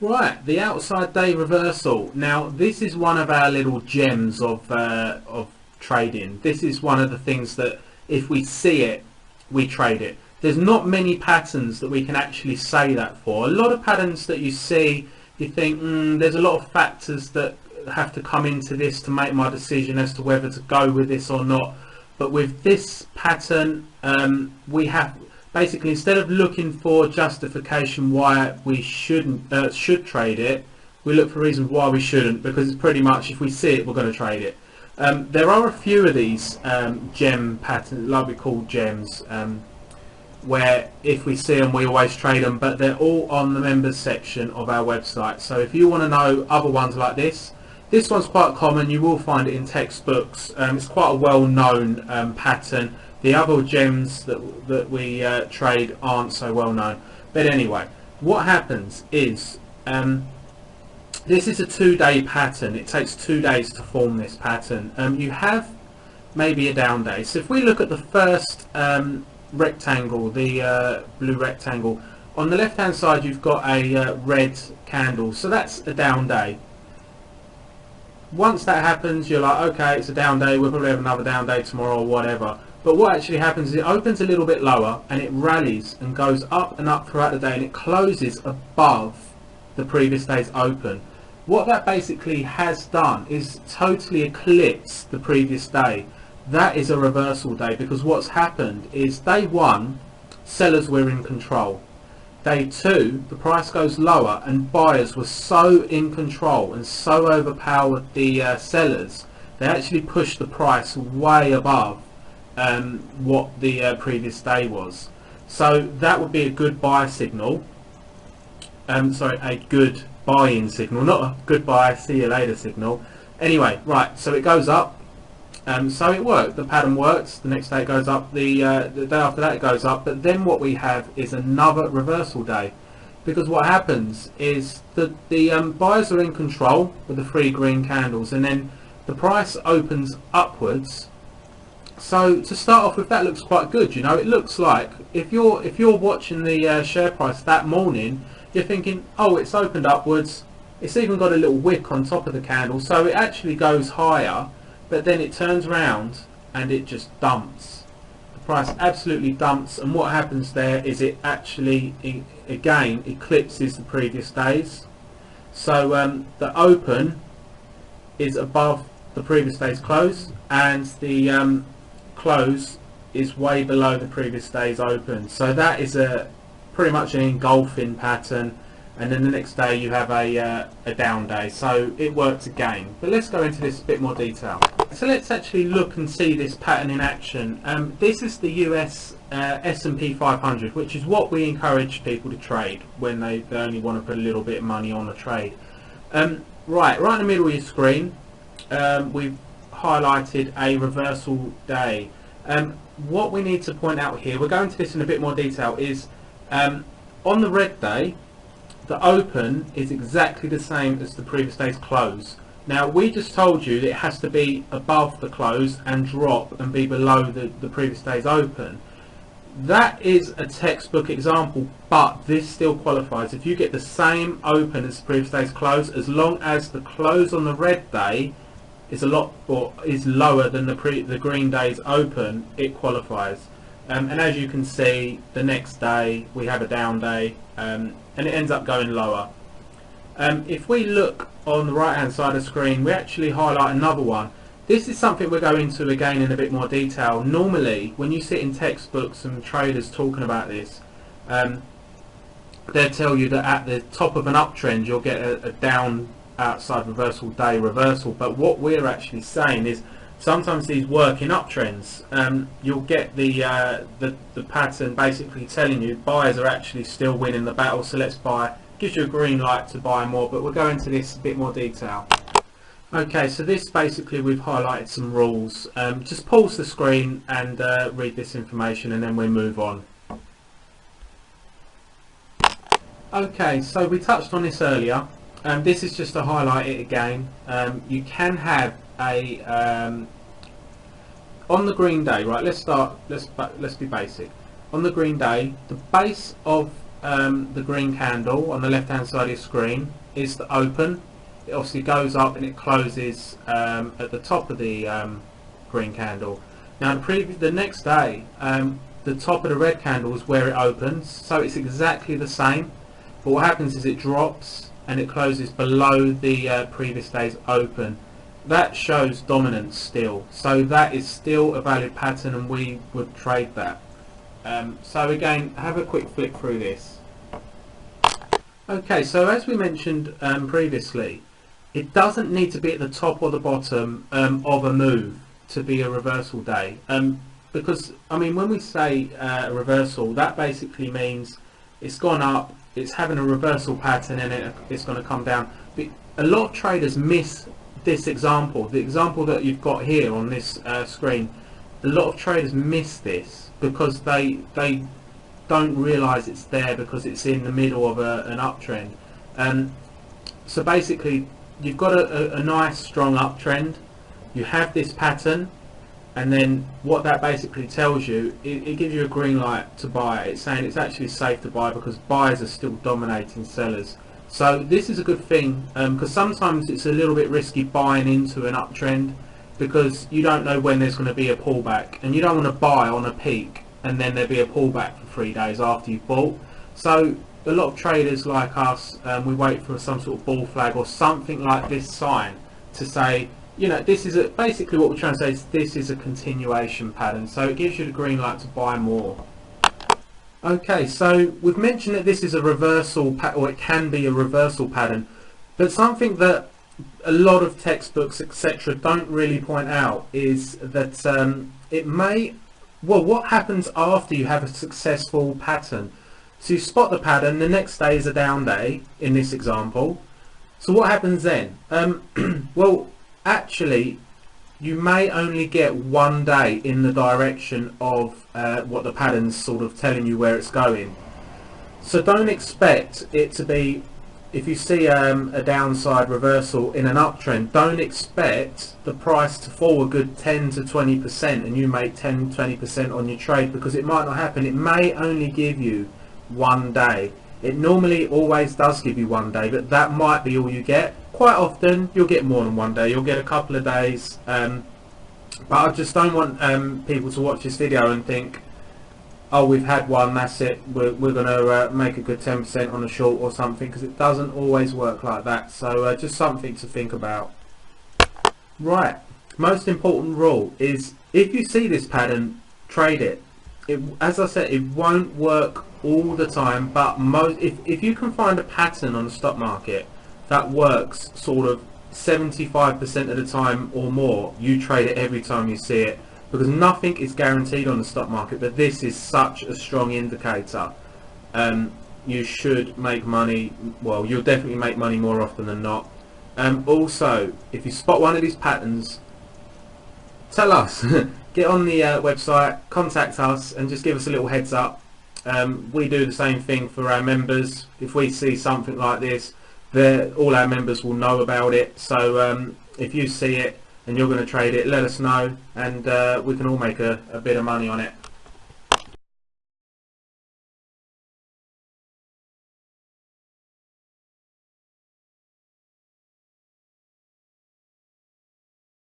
Right, the outside day reversal. Now, this is one of our little gems of trading. This is one of the things that if we see it, we trade it. There's not many patterns that we can actually say that for. A lot of patterns that you see, you think, there's a lot of factors that have to come into this to make my decision as to whether to go with this or not. But with this pattern, we have basically, instead of looking for justification why we should trade it, we look for reasons why we shouldn't, because it's pretty much if we see it, we're going to trade it. There are a few of these gem patterns, like we call gems, where if we see them, we always trade them, but they're all on the members section of our website. So if you want to know other ones like this one's quite common. You will find it in textbooks. It's quite a well-known pattern. The other gems that we trade aren't so well known. But anyway, what happens is this is a 2-day pattern. It takes 2 days to form this pattern. You have maybe a down day. So if we look at the first rectangle, the blue rectangle, on the left hand side you've got a red candle. So that's a down day. Once that happens, you're like, okay, it's a down day, we'll probably have another down day tomorrow or whatever. But what actually happens is it opens a little bit lower and it rallies and goes up and up throughout the day, and it closes above the previous day's open. What that basically has done is totally eclipsed the previous day. That is a reversal day, because what's happened is day 1, sellers were in control. Day 2, the price goes lower and buyers were so in control and so overpowered the sellers, they actually pushed the price way above what the previous day was. So that would be a good buy signal. Sorry, a good buy-in signal, not a goodbye, see you later signal. Anyway, right, so it goes up. So it worked, the pattern works, the next day it goes up, the day after that it goes up, but then what we have is another reversal day, because what happens is that the buyers are in control with the 3 green candles, and then the price opens upwards. So to start off with, that looks quite good. You know, it looks like if you're watching the share price that morning, you're thinking, oh, it's opened upwards, it's even got a little wick on top of the candle, so it actually goes higher. But then it turns around and it just dumps. The price absolutely dumps, and what happens there is it actually again eclipses the previous days. So the open is above the previous day's close, and the close is way below the previous day's open. So that is pretty much an engulfing pattern, and then the next day you have a down day. So it works again. But let's go into this a bit more detail. So let's actually look and see this pattern in action. This is the US S&P 500, which is what we encourage people to trade when they only want to put a little bit of money on a trade. Right in the middle of your screen, we've highlighted a reversal day. What we need to point out here, we'll go into this in a bit more detail, is on the red day, the open is exactly the same as the previous day's close. Now, we just told you that it has to be above the close and drop and be below the previous day's open. That is a textbook example, but this still qualifies. If you get the same open as the previous day's close, as long as the close on the red day is is lower than the green day's open, it qualifies. And as you can see, the next day we have a down day, and it ends up going lower. If we look on the right hand side of the screen, we actually highlight another one. This is something we'll go into again in a bit more detail. Normally, when you sit in textbooks and traders talking about this, they'll tell you that at the top of an uptrend you'll get a down outside reversal day reversal. But what we're actually saying is sometimes these work in uptrends. You'll get the pattern basically telling you buyers are actually still winning the battle, so let's buy. Gives you a green light to buy more, but we'll go into this a bit more detail. Okay, so this basically we've highlighted some rules. Just pause the screen and read this information, and then we'll move on. Okay, so we touched on this earlier. This is just to highlight it again. You can have a on the green day, right? Let's be basic. On the green day, the base of the green candle on the left hand side of your screen is the open. It obviously goes up and it closes at the top of the green candle. Now the next day, the top of the red candle is where it opens, so it's exactly the same, but what happens is it drops and it closes below the previous day's open. That shows dominance still, so that is still a valid pattern and we would trade that. So again, have a quick flick through this. Okay, so as we mentioned previously, it doesn't need to be at the top or the bottom of a move to be a reversal day, because I mean, when we say a reversal, that basically means it's gone up, it's having a reversal pattern, and it's going to come down. But a lot of traders miss this example, the example that you've got here on this screen. A lot of traders miss this because they don't realize it's there because it's in the middle of an uptrend. So basically, you've got a nice strong uptrend, you have this pattern, and then what that basically tells you, it gives you a green light to buy. It's saying it's actually safe to buy because buyers are still dominating sellers. So this is a good thing, because sometimes it's a little bit risky buying into an uptrend because you don't know when there's going to be a pullback, and you don't want to buy on a peak and then there'll be a pullback for 3 days after you've bought. So a lot of traders like us, we wait for some sort of bull flag or something like this sign to say, you know, this is basically what we're trying to say is this is a continuation pattern, so it gives you the green light to buy more. Okay, so we've mentioned that this is a reversal or it can be a reversal pattern, but something that a lot of textbooks etc. don't really point out is that it may, well, what happens after you have a successful pattern? So you spot the pattern, the next day is a down day in this example. So what happens then? Well, actually, you may only get 1 day in the direction of what the pattern's sort of telling you where it's going. So don't expect it to be, if you see a downside reversal in an uptrend, don't expect the price to fall a good 10 to 20% and you make 10-20% on your trade, because it might not happen. It may only give you 1 day. It normally always does give you 1 day, but that might be all you get. Quite often you'll get more than 1 day, you'll get a couple of days, but I just don't want people to watch this video and think, oh, we've had one, that's it, we're going to make a good 10% on a short or something, because it doesn't always work like that. So just something to think about. Right, most important rule is, if you see this pattern, trade it. As I said, it won't work all the time, but if you can find a pattern on the stock market that works sort of 75% of the time or more, you trade it every time you see it, because nothing is guaranteed on the stock market, but this is such a strong indicator. You should make money, well, you'll definitely make money more often than not. Also, if you spot one of these patterns, tell us. Get on the website, contact us, and just give us a little heads up. We do the same thing for our members. If we see something like this, all our members will know about it. So if you see it and you're going to trade it, let us know, and we can all make a bit of money on it.